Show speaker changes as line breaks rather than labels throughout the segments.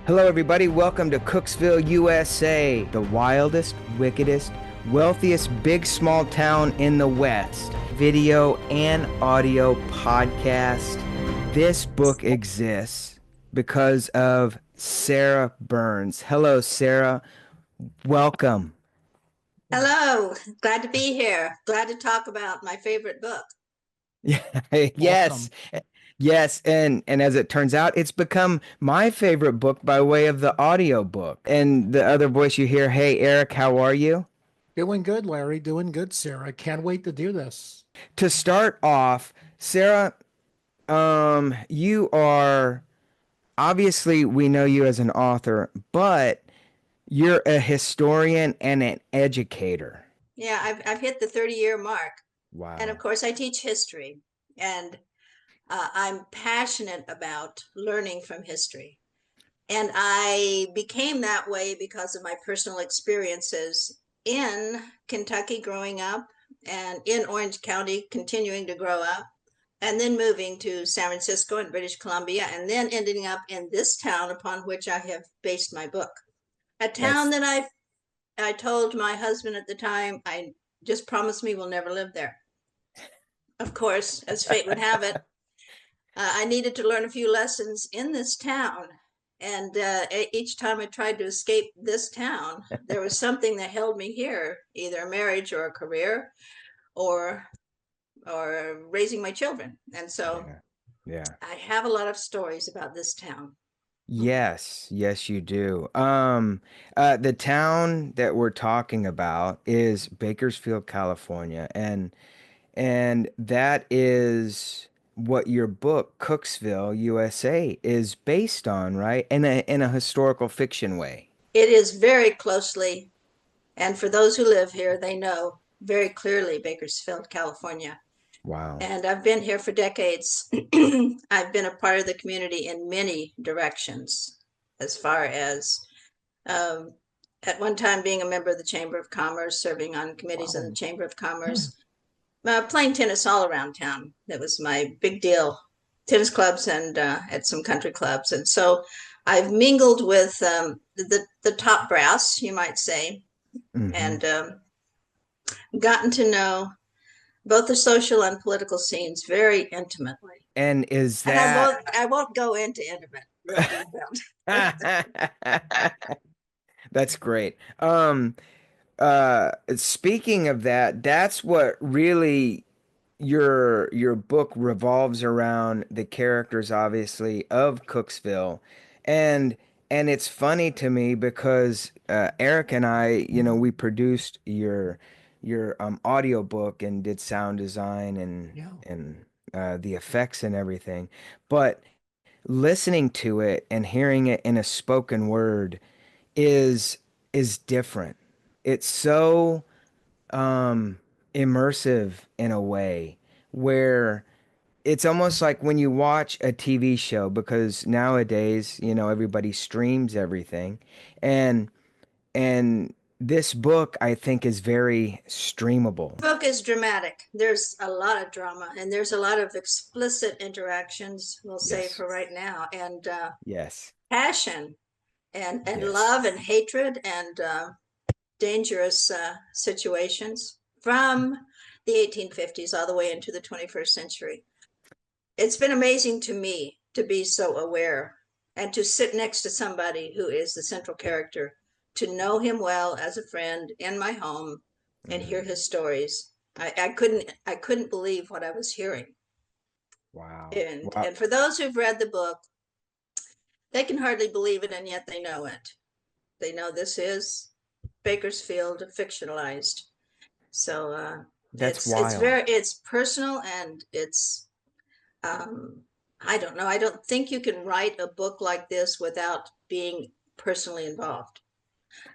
Hello, everybody. Welcome to Cookesville, USA, the wildest, wickedest, wealthiest big small town in the West. Video and audio podcast. This book exists because of Sarah Burns. Hello, Sarah. Welcome.
Hello, glad to be here. Glad to talk about my favorite book.
Yes.
Welcome.
Yes, and as it turns out, it's become my favorite book by way of the audiobook. And the other voice you hear, "Hey Eric, how are you?"
Doing good, Larry. Doing good, Sarah. Can't wait to do this.
To start off, Sarah, you are obviously we know you as an author, but you're a historian and an educator.
Yeah, I've hit the 30-year mark. And of
Wow.
course, I teach history. And I'm passionate about learning from history. And I became that way because of my personal experiences in Kentucky growing up and in Orange County continuing to grow up, and then moving to San Francisco and British Columbia, and then ending up in this town upon which I have based my book. A town
That's
that I told my husband at the time, I just promised me we'll never live there. Of course, as fate would have it, I needed to learn a few lessons in this town. And each time I tried to escape this town, there was something that held me here, either a marriage or a career or raising my children. And so
yeah. Yeah.
I have a lot of stories about this town.
Yes, yes, you do. The town that we're talking about is Bakersfield, California, and that is what your book, Cookesville, USA, is based on, right? In a historical fiction way.
It is very closely, and for those who live here, they know very clearly Bakersfield, California.
Wow.
And I've been here for decades. I've been a part of the community in many directions, as far as um, at one time being a member of the Chamber of Commerce, serving on committees in the
Wow.
Chamber of
Hmm.
Commerce, playing tennis all around town. That was my big deal. Tennis clubs and at some country clubs. And so I've mingled with the top brass, you might say,
Hmm.
and gotten to know both the social and political scenes very intimately.
And is
And I
that
won't I won't go into intimate real details.
that's great. Speaking of that, that's what really your book revolves around the characters, obviously, of Cooksville. and and it's funny to me because Eric and I, we produced your audiobook and did sound design and
Yeah.
the effects and everything, but listening to it and hearing it in a spoken word is is different. It's so um immersive in a way where it's almost like when you watch a TV show, because nowadays, everybody streams everything, and and this book I think is very streamable.
The book is dramatic. There's a lot of drama and there's a lot of explicit interactions, we'll say
Yes.
for right now, and
Yes.
passion and
Yes.
love and hatred and dangerous situations from the 1850s all the way into the 21st century. It's been amazing to me to be so aware and to sit next to somebody who is the central character, to know him well as a friend in my home and hear
Mhm.
his stories. I couldn't believe what I was hearing.
Wow. Wow.
And for those who've read the book, they can hardly believe it, and yet they know it. They know this is Bakersfield fictionalized. So
That's
it's
wild.
very, it's personal, and it's I don't know. I don't think you can write a book like this without being personally involved.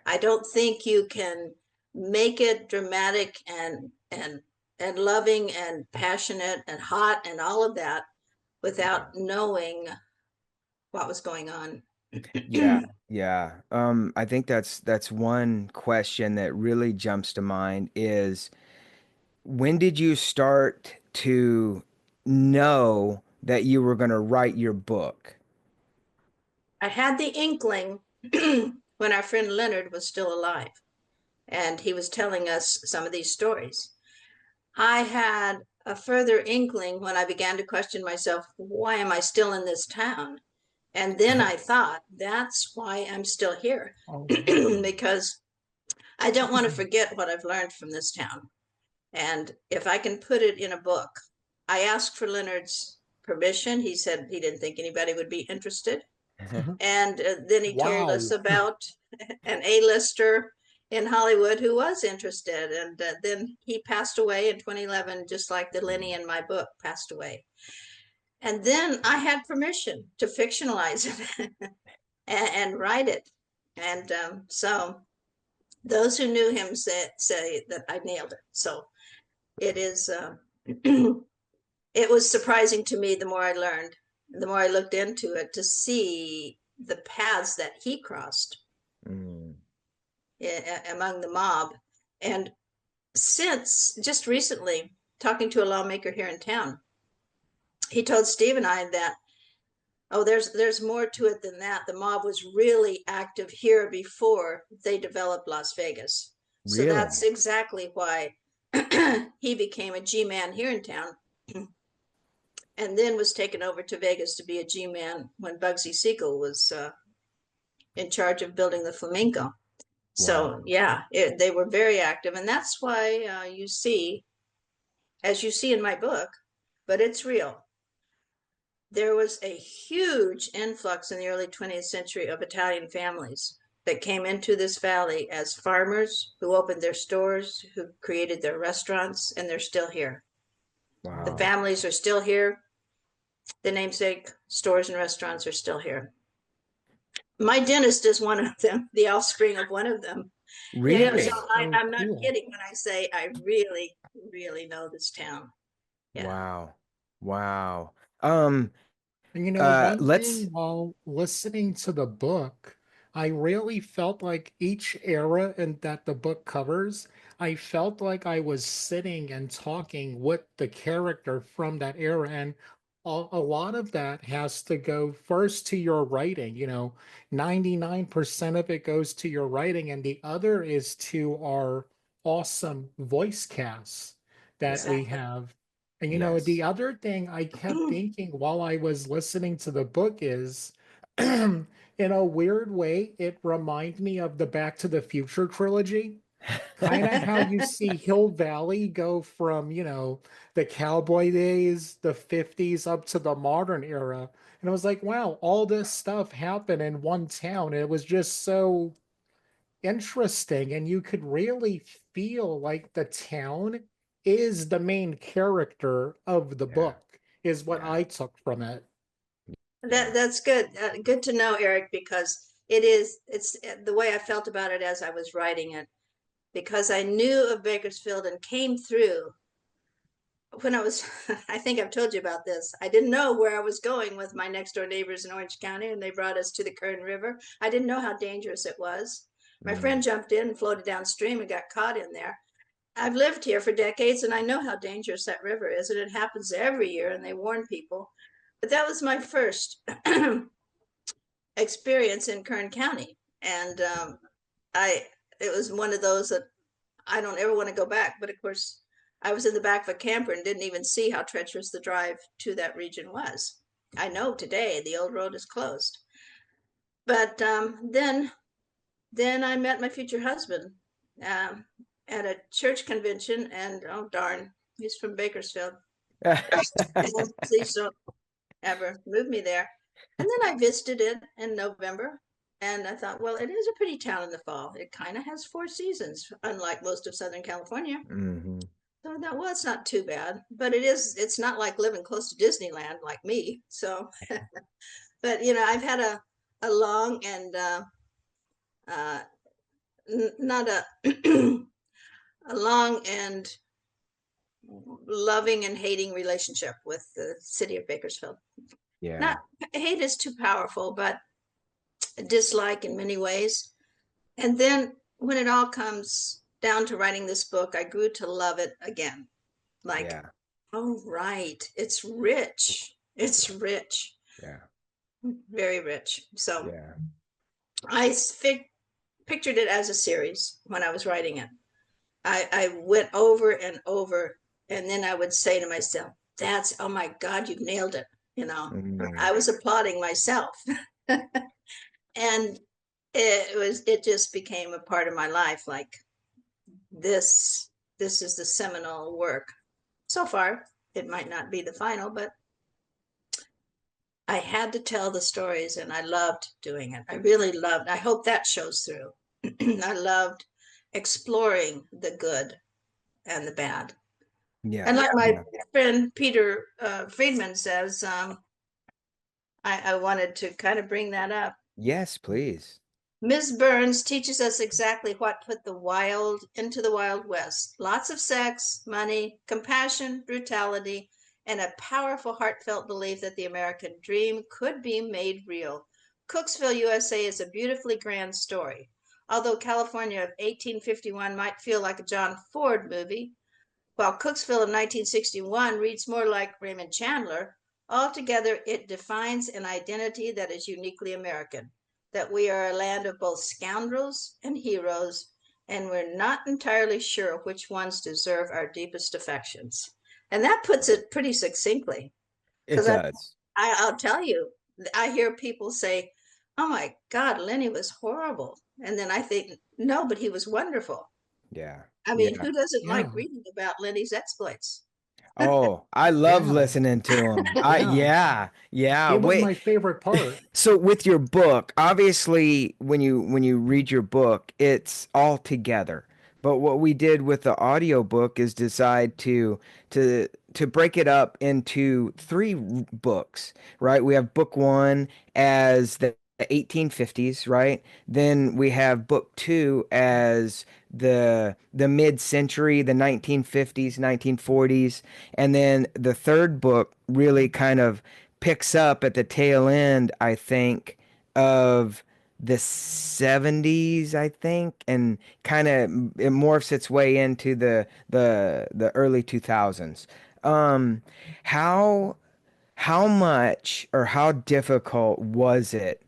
I don't think you can make it dramatic and loving and passionate and hot and all of that
Yeah.
without knowing what was going on.
Yeah, yeah. I think that's one question that really jumps to mind is, when did you start to know that you were going to write your book?
I had the inkling when our friend Leonard was still alive, and he was telling us some of these stories. I had a further inkling when I began to question myself, why am I still in this town? And then I thought, that's why I'm still here,
Oh,
because I don't want to forget what I've learned from this town. And if I can put it in a book, I asked for Leonard's permission. He said he didn't think anybody would be interested. And then he told us
wow.
about an A-lister in Hollywood who was interested. And then he passed away in 2011, just like the Lenny in my book passed away. And then I had permission to fictionalize it and write it. And so those who knew him say that I nailed it. So it is, it was surprising to me the more I learned, the more I looked into it, to see the paths that he crossed among the mob. And since just recently, talking to a lawmaker here in town, he told Steve and I that, oh, there's more to it than that. The mob was really active here before they developed Las Vegas. So
Really?
that's exactly why he became a G-man here in town, and then was taken over to Vegas to be a G-man when Bugsy Siegel was in charge of building the Flamingo. So
Wow.
yeah, they were very active, and that's why you see, as you see in my book, but it's real. There was a huge influx in the early 20th century of Italian families that came into this valley as farmers who opened their stores, who created their restaurants, and they're still here. The
Wow.
families are still here. The namesake stores and restaurants are still here. My dentist is one of them, the offspring of one of them. Yeah, so
That's
Really?
so
I'm not
cool.
kidding when I say I really, really know this town. Yeah.
Wow. Wow. Um,
And one
let's
thing while listening to the book, I really felt like each era and that the book covers, I felt like I was sitting and talking with the character from that era. And a lot of that has to go first to your writing. 99% of it goes to your writing, and the other is to our awesome voice casts that we
Exactly.
have. And the
yes.
other thing I kept thinking while I was listening to the book is, in a weird way, it reminds me of the Back to the Future trilogy. Kind of how you see Hill Valley go from, the cowboy days, the 50s, up to the modern era. And it was like, wow, all this stuff happened in one town. It was just so interesting, and you could really feel like the town is the main character of the
Yeah.
book, is what
Yeah.
I took from it.
Yeah.
That's good. Good to know, Eric, because it's the way I felt about it as I was writing it, because I knew of Bakersfield and came through when I was, I think I've told you about this. I didn't know where I was going with my next door neighbors in Orange County, and they brought us to the Kern River. I didn't know how dangerous it was. My
Mm.
friend jumped in and floated downstream and got caught in there. I've lived here for decades, and I know how dangerous that river is, and it happens every year, and they warn people. But that was my first experience in Kern County, and I it was one of those that I don't ever want to go back. But of course, I was in the back of a camper and didn't even see how treacherous the drive to that region was. I know today the old road is closed. But then I met my future husband um, at a church convention, and oh darn, he's from Bakersfield. Please don't ever move me there. And then I visited it in November, and I thought, well, it is a pretty town in the fall. It kind of has four seasons, unlike most of Southern California.
Hmm.
So I thought, well, it's not too bad, but it's not like living close to Disneyland like me. So, but I've had a long and uh, not a a long and loving and hating relationship with the city of Bakersfield.
Yeah.
Not hate is too powerful, but dislike in many ways. And then when it all comes down to writing this book, I grew to love it again. Like,
Yeah.
oh, right, it's rich. It's
Yeah.
rich.
Yeah.
very rich. So
Yeah.
I pictured it as a series when I was writing it. I went over and over, and then I would say to myself, that's, oh my God, you've nailed it. You know, I
Mm.
was applauding myself. And it just became a part of my life. Like this, this is the seminal work. So far, it might not be the final, but I had to tell the stories and I loved doing it. I really loved, I hope that shows through. I loved exploring the good and the bad.
Yeah.
And like my
Yeah.
friend Peter Friedman says, I wanted to kind of bring that up.
Yes, please.
Ms. Burns teaches us exactly what put the wild into the Wild West. Lots of sex, money, compassion, brutality, and a powerful, heartfelt belief that the American dream could be made real. Cookesville, USA is a beautifully grand story. Although California of 1851 might feel like a John Ford movie, while Cookesville of 1961 reads more like Raymond Chandler, altogether it defines an identity that is uniquely American, that we are a land of both scoundrels and heroes, and we're not entirely sure which ones deserve our deepest affections. And that puts it pretty succinctly,
It
because
does.
I'll tell you, I hear people say, oh my God, Lenny was horrible. And then I think, no, but he was wonderful.
Yeah.
I mean,
Yeah.
who doesn't
Yeah.
like reading about Lenny's exploits?
Oh, I love
Yeah.
listening to them.
Yeah.
Yeah. Yeah.
It was
Wait.
my favorite part.
So with your book, obviously when you read your book, it's all together. But what we did with the audiobook is decide to break it up into three books, right? We have book one as the 1850s, right? Then we have book two as the mid-century, the 1950s, 1940s, and then the third book really kind of picks up at the tail end, I think, of the 70s, I think, and kind of it morphs its way into the early 2000s. Um, how how much or how difficult was it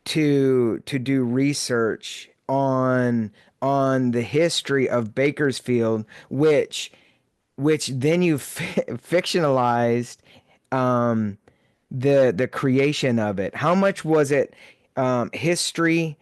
to do research on the history of Bakersfield, which then you fictionalized um, the creation of it. How much was it history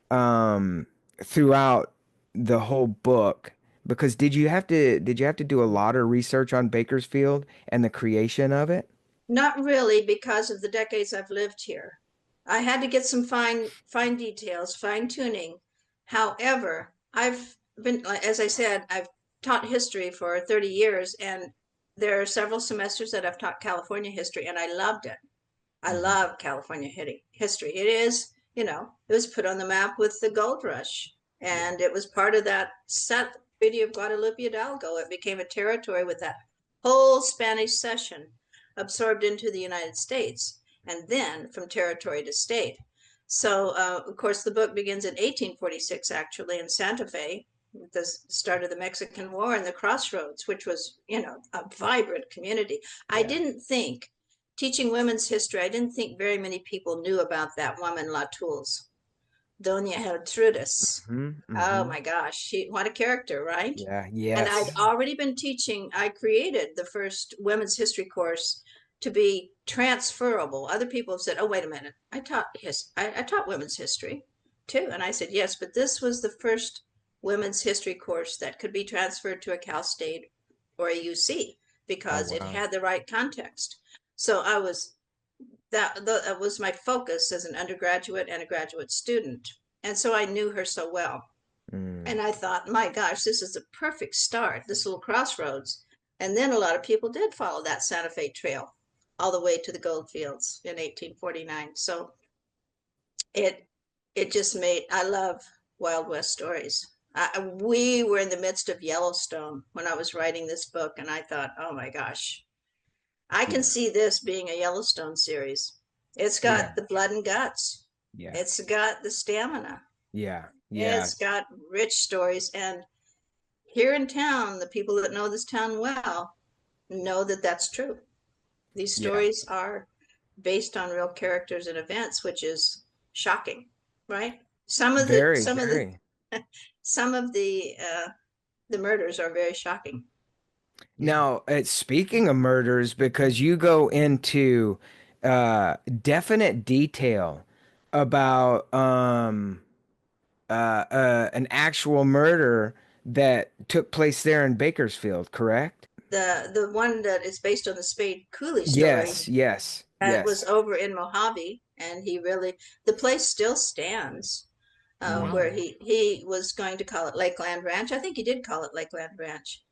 um, throughout the whole book? Because did you have to do a lot of research on Bakersfield and the creation of it?
Not really, because of the decades I've lived here. I had to get some fine details, fine tuning. However, I've been, as I said, I've taught history for 30 years, and there are several semesters that I've taught California history, and I loved it. I
Mhm.
love California history. It is, it was put on the map with the gold rush,
Yeah.
and it was part of that set Treaty of Guadalupe Hidalgo. It became a territory with that whole Spanish cession absorbed into the United States, and then from territory to state. So, of course, the book begins in 1846, actually, in Santa Fe, with the start of the Mexican War and the Crossroads, which was, a vibrant community. I
Yeah.
didn't think teaching women's history, I didn't think very many people knew about that woman, Latule's, Doña Gertrudis.
Hmm.
Oh
Hmm.
my gosh, what a character, right?
Yeah.
And I'd
Yes.
already been teaching, I created the first women's history course to be transferable. Other people have said, oh, wait a minute, I taught women's history too. And I said, yes, but this was the first women's history course that could be transferred to a Cal State or a UC
Oh
because it
wow.
had the right context. So that was my focus as an undergraduate and a graduate student. And so I knew her so well.
Mm.
And I thought, my gosh, this is a perfect start, this little crossroads. And then a lot of people did follow that Santa Fe Trail all the way to the gold fields in 1849. So it it just made, I love Wild West stories. We were in the midst of Yellowstone when I was writing this book, and I thought, oh my gosh, I can
Yeah.
see this being a Yellowstone series. It's
Yeah.
got the blood and guts.
Yeah.
It's got the stamina.
Yeah. Yeah.
It's got rich stories. And here in town, the people that know this town well know that that's true. These
Yeah.
stories are based on real characters and events, which is shocking, right? Some of the
Very,
some of the
very.
some of the murders are very shocking.
Yeah.
Now, speaking of murders, because you go into definite detail about an actual murder that took place there in Bakersfield, correct?
The one that is based on the Spade Cooley story,
Yes, yes,
that was
yes.
over in Mojave, and the place still stands,
Mm,
where
Wow.
he was going to call it Lakeland Ranch. I think he did call it Lakeland Ranch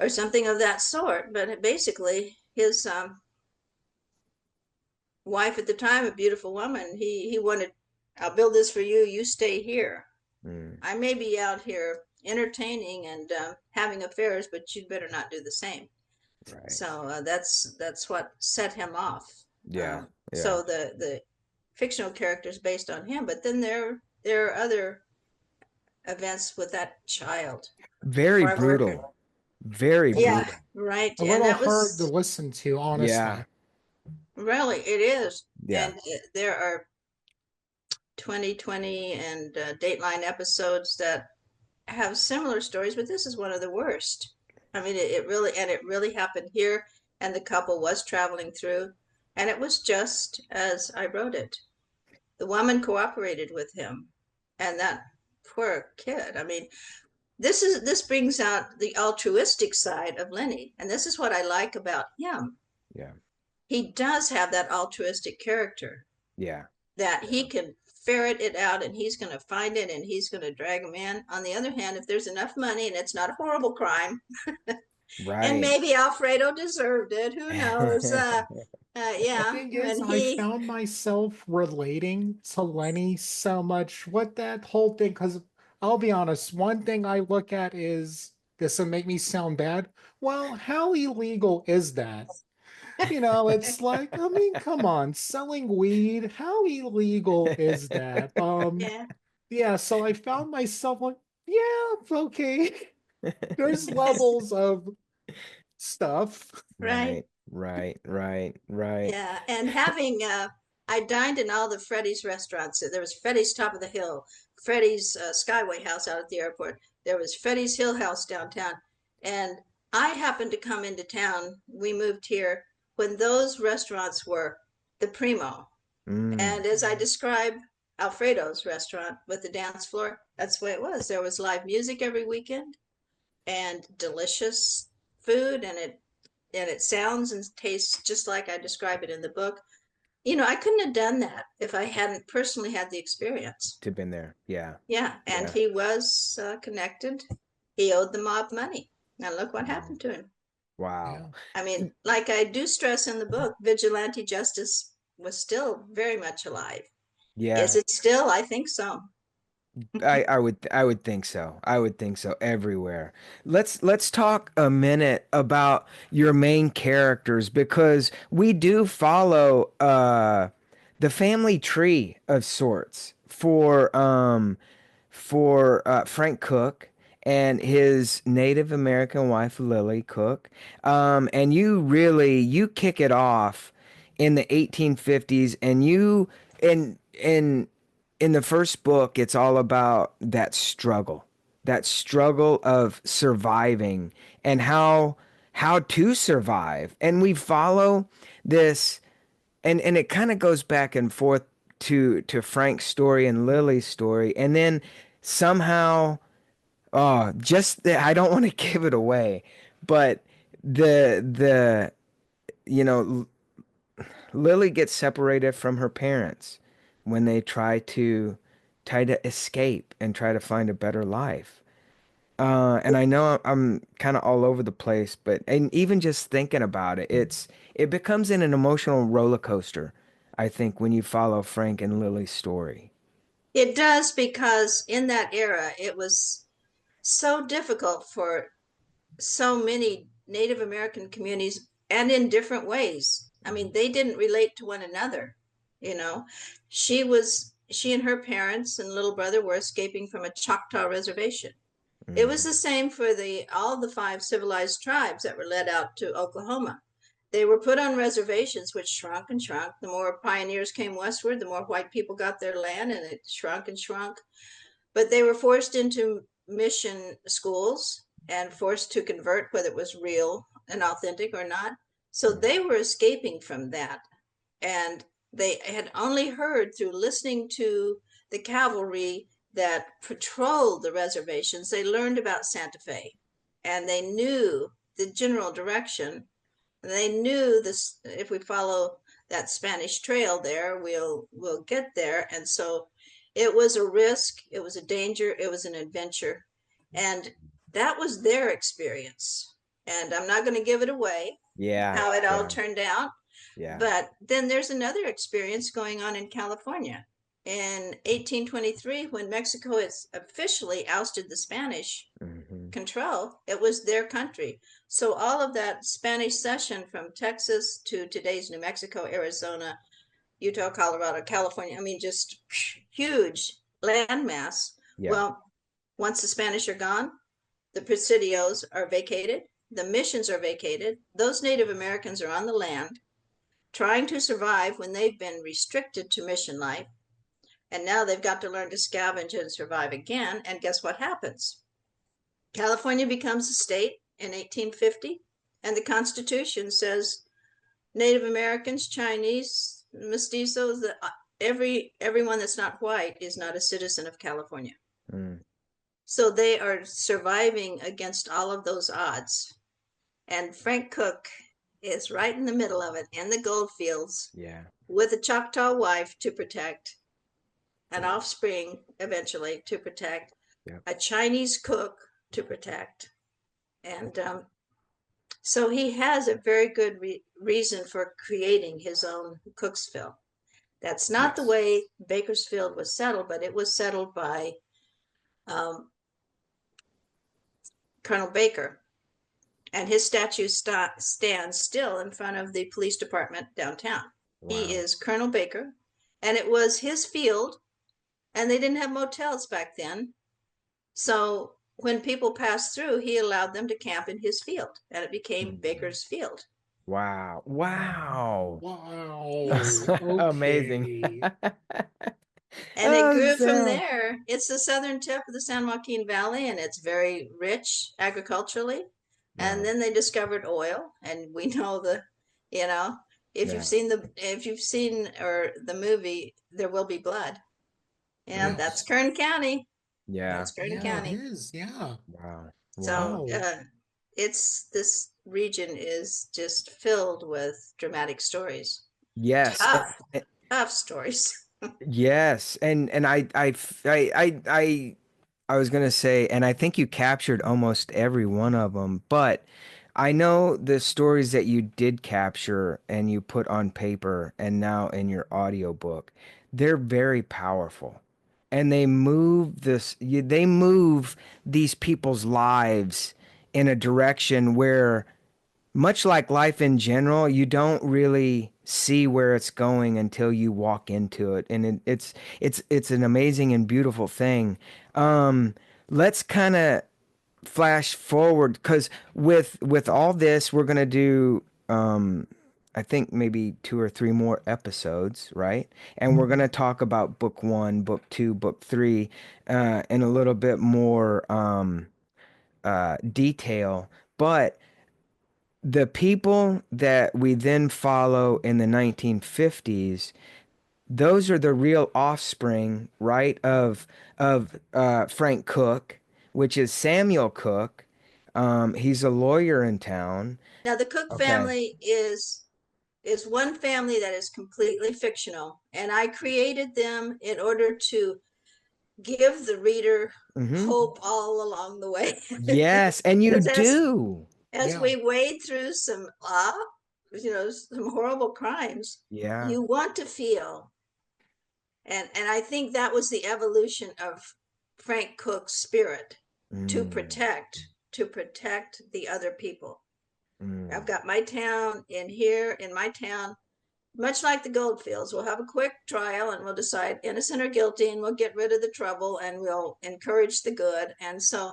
or something of that sort. But basically, his wife at the time, a beautiful woman, he wanted, I'll build this for you. You stay here.
mm,
I may be out here entertaining and having affairs, but you'd better not do the same.
right.
So that's what set him off.
Yeah, yeah.
So the fictional characters based on him, but then there are other events with that child.
Very
Barbara Ricker.
brutal. Very
Yeah,
brutal.
right.
A
And
little
that
hard to
was
listen to,
Yeah,
honestly.
really, it is.
yeah.
And there are 2020 and Dateline episodes that have similar stories, but this is one of the worst. I mean, it really happened here, and the couple was traveling through, and it was just as I wrote it. The woman cooperated with him, and that poor kid. I mean, this brings out the altruistic side of Lenny, and this is what I like about him.
Yeah,
He does have that altruistic character,
yeah,
that
yeah.
he can ferret it out and he's going to find it and he's going to drag him in. On the other hand, if there's enough money and it's not a horrible crime, and
Right.
maybe Alfredo deserved it, who knows?
The
Yeah,
thing is,
and
I
he,
found myself relating to Lenny so much with that whole thing, because I'll be honest, one thing I look at is this will make me sound bad. Well, how illegal is that? It's like, I mean, come on, selling weed, how illegal is that?
yeah,
Yeah, so I found myself like, yeah, okay. There's levels of stuff.
right.
Right, right, right, right.
Yeah, and having I dined in all the Freddy's restaurants. There was Freddy's Top of the Hill, Freddy's Skyway House out at the airport. There was Freddy's Hill House downtown, and I happened to come into town. We moved here when those restaurants were the primo.
Mm,
And as I describe Alfredo's restaurant with the dance floor, that's the way it was. There was live music every weekend and delicious food, and it sounds and tastes just like I describe it in the book. I couldn't have done that if I hadn't personally had the experience.
to been there. Yeah,
Yeah, and
yeah.
he was connected. He owed the mob money. Now look what
Mm,
happened to him.
wow.
Yeah.
I mean, like I do stress in the book, vigilante justice was still very much alive. Is
Yeah.
it still? I think so.
I would think so. I would think so everywhere. Let's talk a minute about your main characters because we do follow the family tree of sorts for Frank Cook and his Native American wife Lily Cook. And you kick it off in the 1850s and you and in the first book, it's all about that struggle of surviving and how to survive. And we follow this, and it kind of goes back and forth to Frank's story and Lily's story, and then somehow, I don't want to give it away, but the you know Lily gets separated from her parents when they try to escape and try to find a better life. And I know I'm kind of all over the place, but and even just thinking about it, it becomes an emotional roller coaster, I think, when you follow Frank and Lily's story.
It does, because in that era, it was so difficult for so many Native American communities, and in different ways. I mean, they didn't relate to one another, you know. She and her parents and little brother were escaping from a Choctaw reservation. It was
Mm,
the same for the all the five civilized tribes that were led out to Oklahoma. they were put on reservations, which shrunk and shrunk. The more pioneers came westward, the more white people got their land, and it shrunk and shrunk. But they were forced into mission schools and forced to convert, whether it was real and authentic or not. So they were escaping from that. And they had only heard through listening to the cavalry that patrolled the reservations. They learned about Santa Fe, and they knew the general direction. They knew this, if we follow that Spanish trail there, we'll get there. And so it was a risk, it was a danger, it was an adventure. And that was their experience. And I'm not going to give it away,
Yeah.
how it all turned out.
Yeah.
But then there's another experience going on in California. In 1823, when Mexico has officially ousted the Spanish control, it was their country. So all of that Spanish cession from Texas to today's New Mexico, Arizona, Utah, Colorado, California, I mean, just huge landmass.
Yeah.
Well, once the Spanish are gone, the presidios are vacated, the missions are vacated, those Native Americans are on the land trying to survive when they've been restricted to mission life. And now they've got to learn to scavenge and survive again. And guess what happens? California becomes a state in 1850, and the Constitution says Native Americans, Chinese, mestizos, everyone that's not white is not a citizen of California. So they are surviving against all of those odds. And Frank Cook is right in the middle of it, in the gold fields, with a Choctaw wife to protect, an offspring eventually to protect, a Chinese cook to protect. And so he has a very good reason for creating his own Cookesville. That's not the way Bakersfield was settled, but it was settled by Colonel Baker. And his statue stands still in front of the police department downtown. Wow. He is Colonel Baker, and it was his field, and they didn't have motels back then. So when people passed through, he allowed them to camp in his field, and it became Baker's Field.
Wow. Wow.
Wow.
Amazing.
And it grew from there. It's the southern tip of the San Joaquin Valley, and it's very rich agriculturally. And then they discovered oil, and we know if you've seen the movie There Will Be Blood, and that's Kern County. That's Kern County.
It is. Yeah.
Wow.
So this region is just filled with dramatic stories.
Yes.
Tough stories.
Yes. And I was gonna say, and I think you captured almost every one of them, but I know the stories that you did capture and you put on paper and now in your audiobook, they're very powerful. And they move these people's lives in a direction where, much like life in general, you don't really see where it's going until you walk into it. And it's an amazing and beautiful thing. Let's kind of flash forward, because with all this, we're gonna do I think maybe 2 or 3 more episodes, right? And we're gonna talk about book 1, book 2, book 3 in a little bit more detail. But the people that we then follow in the 1950s, those are the real offspring, right, of Frank Cook, which is Samuel Cook. He's a lawyer in town.
Now the Cook family is one family that is completely fictional, and I created them in order to give the reader hope all along the way.
Yes, and you do.
As we wade through some some horrible crimes, you want to feel. And I think that was the evolution of Frank Cook's spirit, to protect the other people. I've got my town in my town, much like the Goldfields. We'll have a quick trial and we'll decide innocent or guilty, and we'll get rid of the trouble and we'll encourage the good. And so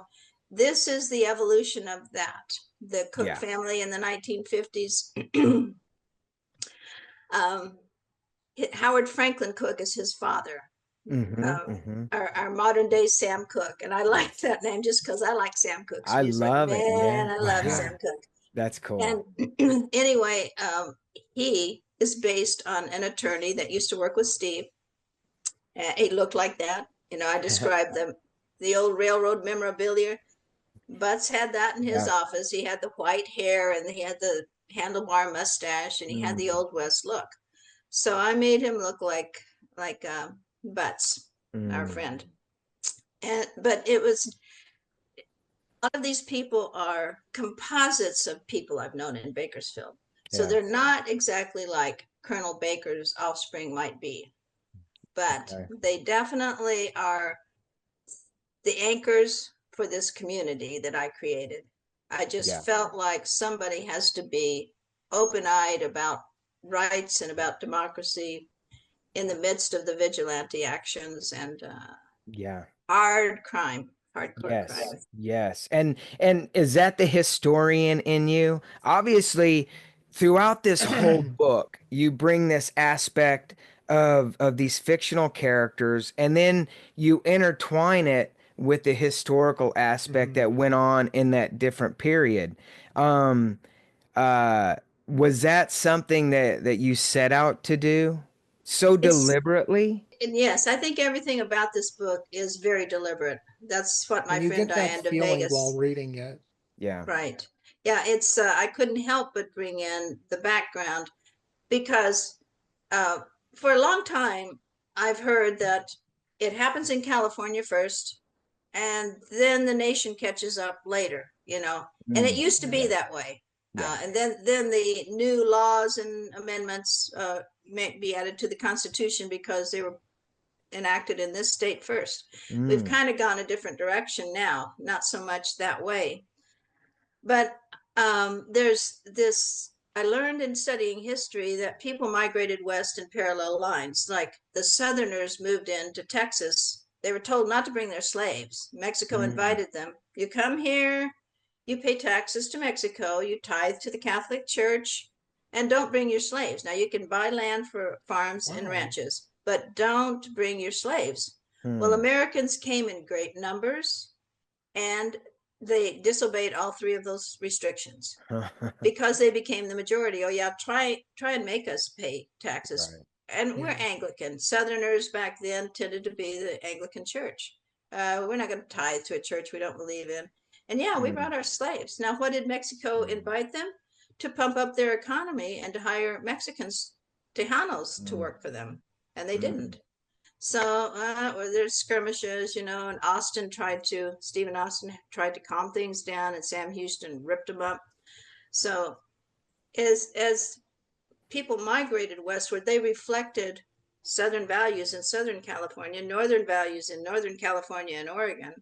this is the evolution of that. The Cook
Yeah.
family in the 1950s. Howard Franklin Cook is his father.
Mm-hmm.
uh,
Mm-hmm.
our modern day Sam Cooke. And I like that name just because I like Sam Cooke's
I
music.
love it.
Man,
Yeah.
I love
Yeah.
Sam Cooke.
That's cool.
And anyway, he is based on an attorney that used to work with Steve. He looked like that. I described the old railroad memorabilia. Butts had that in his
Yeah.
office. He had the white hair and he had the handlebar mustache and he had the
Mm.
old West look. So I made him look like Butts, our
Mm.
friend. But it was, a lot of these people are composites of people I've known in Bakersfield. So
Yeah.
they're not exactly like Colonel Baker's offspring might be, but
Okay.
they definitely are the anchors for this community that I created. I
Yeah.
just felt like somebody has to be open-eyed about rights and about democracy in the midst of the vigilante actions and
Yeah.
hard crime, hardcore
Yes.
crime.
Yes. And is that the historian in you? Obviously, throughout this whole book, you bring this aspect of these fictional characters, and then you intertwine it with the historical aspect
Mhm.
that went on in that different period. Um, uh, was that something that you set out to do so
It's
deliberately?
And yes, I think everything about this book is very deliberate. That's what my
And you
friend
get that
Diane de
feeling while
Vegas,
reading it.
Yeah.
right? Yeah, it's I couldn't help but bring in the background because uh, for a long time I've heard that it happens in California first, and then the nation catches up later. And it
Mm.
used to be
Yeah.
that way.
Yeah.
And then the new laws and amendments may be added to the Constitution because they were enacted in this state first. We've
Mm.
kind of gone a different direction now, not so much that way. But there's this, I learned in studying history that people migrated west in parallel lines. Like the Southerners moved into Texas. They were told not to bring their slaves. Mexico
Mm.
invited them. You come here, you pay taxes to Mexico, you tithe to the Catholic Church, and don't bring your slaves. Now, you can buy land for farms and
Wow.
ranches, but don't bring your slaves. Well,
Mm.
Americans came in great numbers and they disobeyed all three of those restrictions because they became the majority. Oh yeah, try and make us pay taxes.
Right.
And we're
Yeah.
Anglican. Southerners back then tended to be the Anglican church. We're not going to tithe to a church we don't believe in. And yeah, we
Mm.
brought our slaves. Now, what did Mexico
Mm.
invite them? To pump up their economy and to hire Mexicans, Tejanos, to
Mm.
work for them. And they
Mm.
didn't. So there's skirmishes, and Stephen Austin tried to calm things down, and Sam Houston ripped them up. So as people migrated westward, they reflected Southern values in Southern California, Northern values in Northern California and Oregon.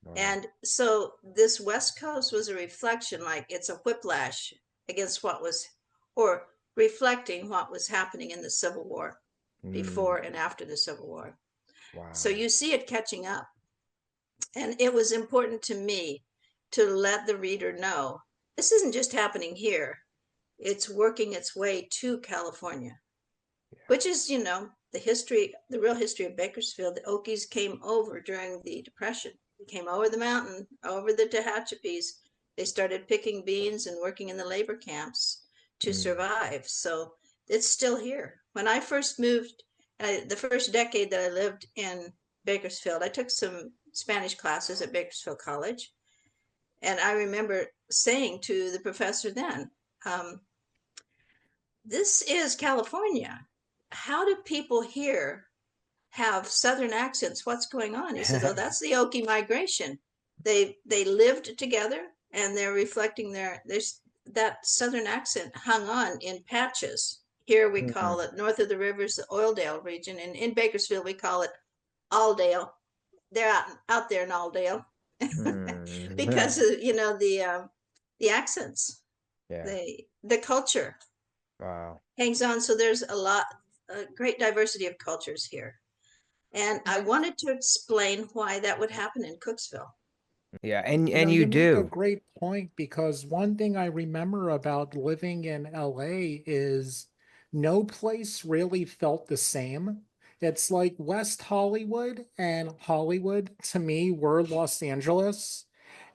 Wow.
And so this West Coast was a reflection, like it's a whiplash against or reflecting what was happening in the Civil War,
Mm.
before and after the Civil War. So
Wow.
you see it catching up. And it was important to me to let the reader know this isn't just happening here, it's working its way to California, which is, the real history of Bakersfield. The Okies came over during the Depression. They came over the mountain, over the Tehachapis. They started picking beans and working in the labor camps to
Mm.
survive. So it's still here. When I first moved, the first decade that I lived in Bakersfield, I took some Spanish classes at Bakersfield College. And I remember saying to the professor then, um, this is California. How do people here have Southern accents? What's going on? He says, oh, that's the Okie migration. They lived together and they're reflecting there's that Southern accent hung on in patches. Here we
Mm.
call it north of the rivers, the Oildale region. And in Bakersfield, we call it Aldale. They're out there in Aldale
Mm.
because of, the accents,
Yeah.
the culture
Wow.
hangs on. So there's a great diversity of cultures here. And I
Yeah.
wanted to explain why that would happen in Cookesville.
Yeah,
You
and
know,
you
you make a
do.
great point because one thing I remember about living in LA is no place really felt the same. It's like West Hollywood and Hollywood to me were Los Angeles.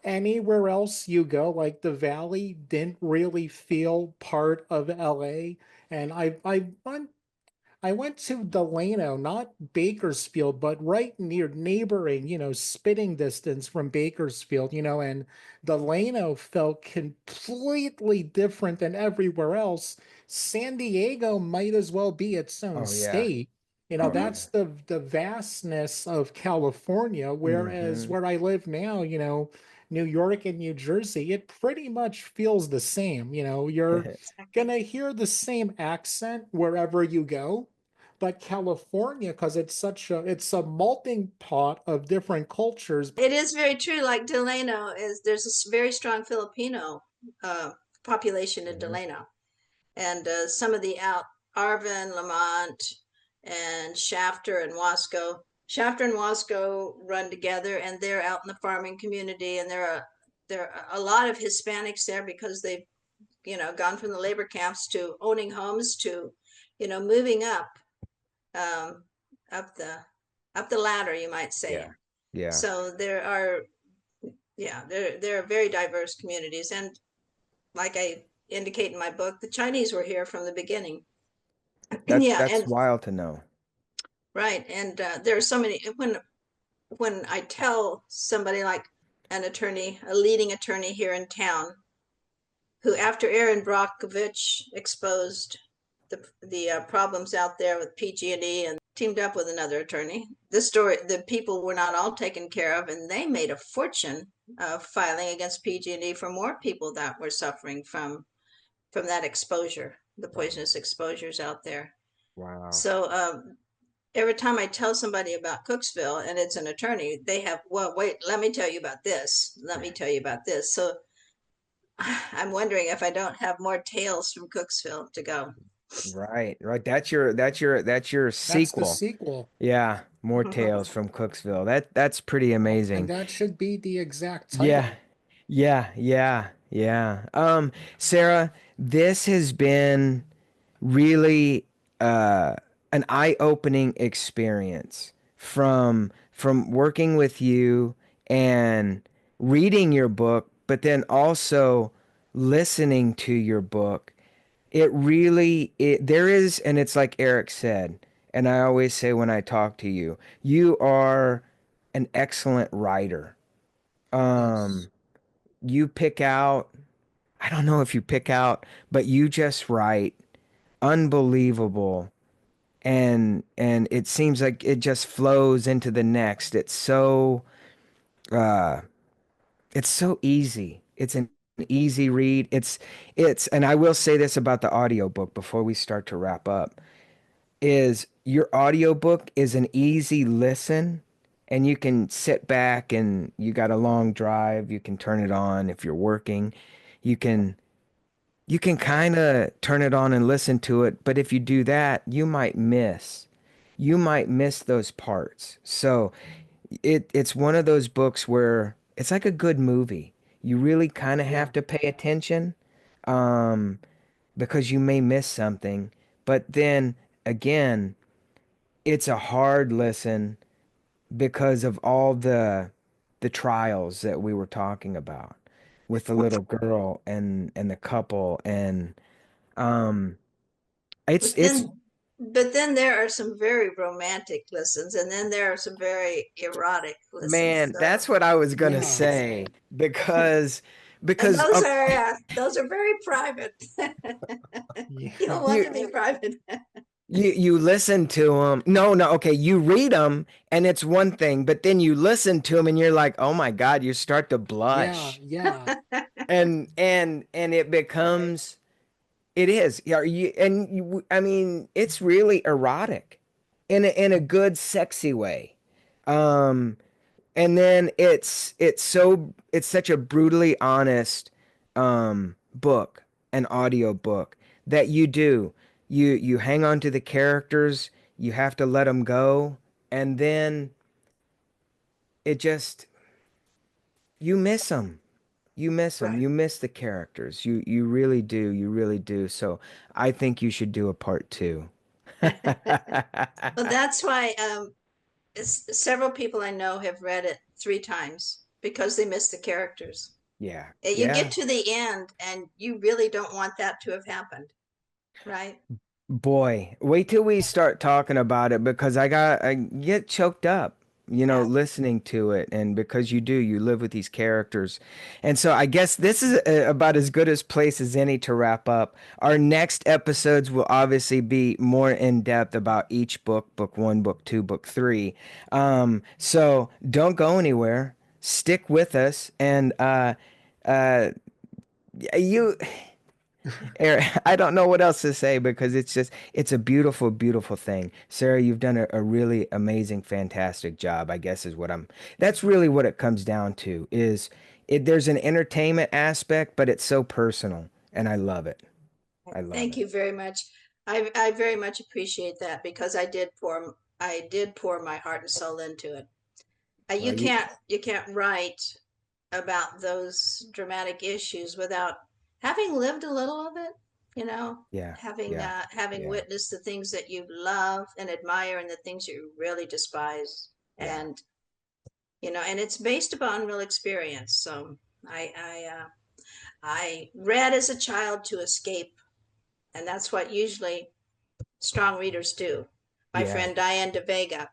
Anywhere else you go, like the Valley didn't really feel part of LA. And I went to Delano, not Bakersfield, but right near neighboring, spitting distance from Bakersfield, and Delano felt completely different than everywhere else. San Diego might as well be its own
Oh yeah.
state.
Oh yeah.
That's the vastness of California, whereas
Hmm.
where I live now, New York and New Jersey, it pretty much feels the same. You're
Exactly.
gonna hear the same accent wherever you go, but California, because it's a melting pot of different cultures.
It is very true. Like Delano is, there's a very strong Filipino uh, population in
Mhm.
Delano, and some of the out Arvin, Lamont, and Shafter and Wasco. Shafter and Wasco run together, and they're out in the farming community, and there are a lot of Hispanics there because they've gone from the labor camps to owning homes to moving um, up the ladder, you might say.
Yeah. Yeah.
So there are, yeah, there are very diverse communities, and like I indicate in my book, the Chinese were here from the beginning. Yeah,
That's
and
wild to know.
right, and there are so many. When I tell somebody like an attorney, a leading attorney here in town, who after Aaron Brockovich exposed the problems out there with PG&E and teamed up with another attorney, the people were not all taken care of, and they made a fortune filing against PG&E for more people that were suffering from that exposure, the
Wow.
poisonous exposures out there.
Wow.
So every time I tell somebody about Cookesville and it's an attorney, they have, well, wait, let me tell you about this. Let me tell you about this. So I'm wondering if I don't have more tales from Cookesville to go.
Right. Right. That's your
That's the
sequel.
sequel,
Yeah. More Tales from Cookesville. That's pretty
and
amazing.
that should be the exact
Yeah.
title.
Yeah. Yeah. Yeah. Sarah, this has been really an eye-opening experience from working with you and reading your book, but then also listening to your book. There is, and it's like Eric said, and I always say when I talk to you, you are an excellent writer.
Yes.
Um, you pick out, I don't know if you pick out, but you just write unbelievable, and it seems like it just flows into the next. Uh it's so easy. It's an easy read. And I will say this about the audiobook before we start to wrap up, is your audiobook is an easy listen, and you can sit back and you got a long drive, you can turn it on if you're working. You can you can kind of turn it on and listen to it, but if you do that, you might miss those parts. So it's one of those books where it's like a good movie. You really kind of
Yeah.
have to pay attention, um, because you may miss something. But then again, it's a hard listen because of all the trials that we were talking about with the little girl and the couple, and um it's
But
it's
then there are some very romantic listens, and then there are some very erotic listens.
man,
So,
that's what I was gonna
Yeah.
say, because
and
okay,
those are very private. You
Yeah.
don't want
you
to be private.
you listen to them. No, no, okay, you read them and it's one thing, but then you listen to them and you're like, "Oh my God," you start to
Yeah.
blush.
Yeah.
And it
Right.
becomes it is. Yeah, I mean, it's really erotic in a good sexy way. Um and then it's such a brutally honest book, an audio book, that you hang on to the characters, you have to let them go, and then it just you miss them. You miss them.
Right.
You miss the characters. You really do. You really do. So I think you should do a part two.
Well, that's why several people I know have read it 3 times because they miss the characters.
Yeah.
You get
Yeah.
to the end and you really don't want that to have happened, right?
Boy, wait till we start talking about it because I get choked up,
Yeah.
listening to it. And because you live with these characters. And so I guess this is about as good as place as any to wrap up. Our next episodes will obviously be more in depth about each book, book one, book two, book three. So don't go anywhere. Stick with us. And uh, you. Eric, I don't know what else to say because it's a beautiful, beautiful thing. Sarah, you've done a really amazing, fantastic job, I guess is that's really what it comes down to is there's an entertainment aspect, but it's so personal and I love it. I love
Thank
it.
you very much. I very much appreciate that because I did pour my heart and soul into it. You
Well,
can't write about those dramatic issues without having lived a little of it,
yeah,
having
yeah,
having
yeah,
witnessed the things that you love and admire and the things you really despise.
yeah,
And it's based upon real experience. So I read as a child to escape, and that's what usually strong readers do. My
yeah.
friend Diane De Vega,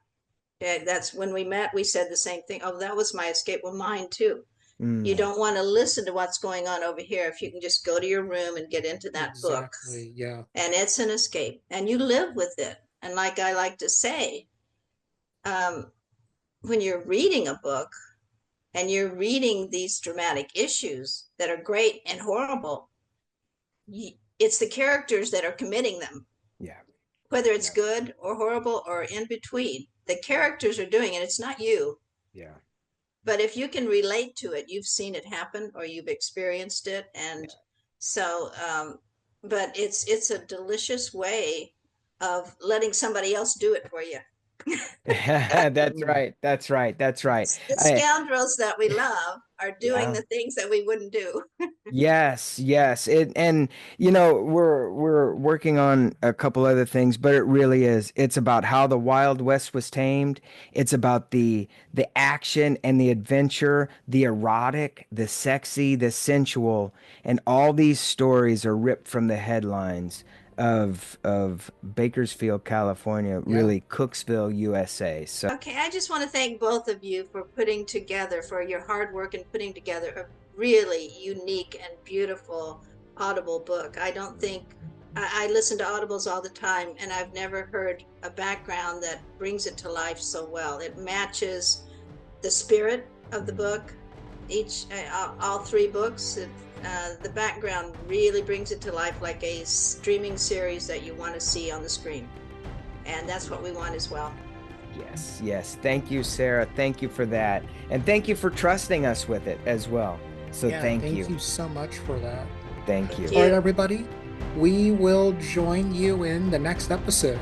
that's when we met, we said the same thing. Oh, that was my escape. Well, mine too. You
Mm,
don't want to listen to what's going on over here if you can just go to your room and get into that book.
Exactly. Yeah.
And it's an escape, and you live with it. And like I like to say, um, when you're reading a book and you're reading these dramatic issues that are great and horrible, it's the characters that are committing them,
yeah,
whether it's
yeah,
good or horrible or in between. The characters are doing it. It's not you.
yeah,
But if you can relate to it, you've seen it happen or you've experienced it. And so, but it's a delicious way of letting somebody else do it for you.
yeah. That's right. That's right. That's right.
The
I,
scoundrels that we love are doing
yeah.
the things that we wouldn't do.
Yes, yes. And we're working on a couple other things, but it really is. It's about how the Wild West was tamed. It's about the action and the adventure, the erotic, the sexy, the sensual, and all these stories are ripped from the headlines of Bakersfield, California,
Yeah.
really Cookesville, USA. So
Okay, I just want to thank both of you for your hard work and putting together a really unique and beautiful Audible book. I don't think I listen to Audibles all the time, and I've never heard a background that brings it to life so well. It matches the spirit of the book. All 3 books, the background really brings it to life like a streaming series that you want to see on the screen, and that's what we want as well.
yes, yes. Thank you, Sarah. Thank you for that. And thank you for trusting us with it as well. So
Yeah.
thank
Thank
you.
you so much for that.
Thank
Thank
you.
All right,
you.
everybody. We will join you in the next episode.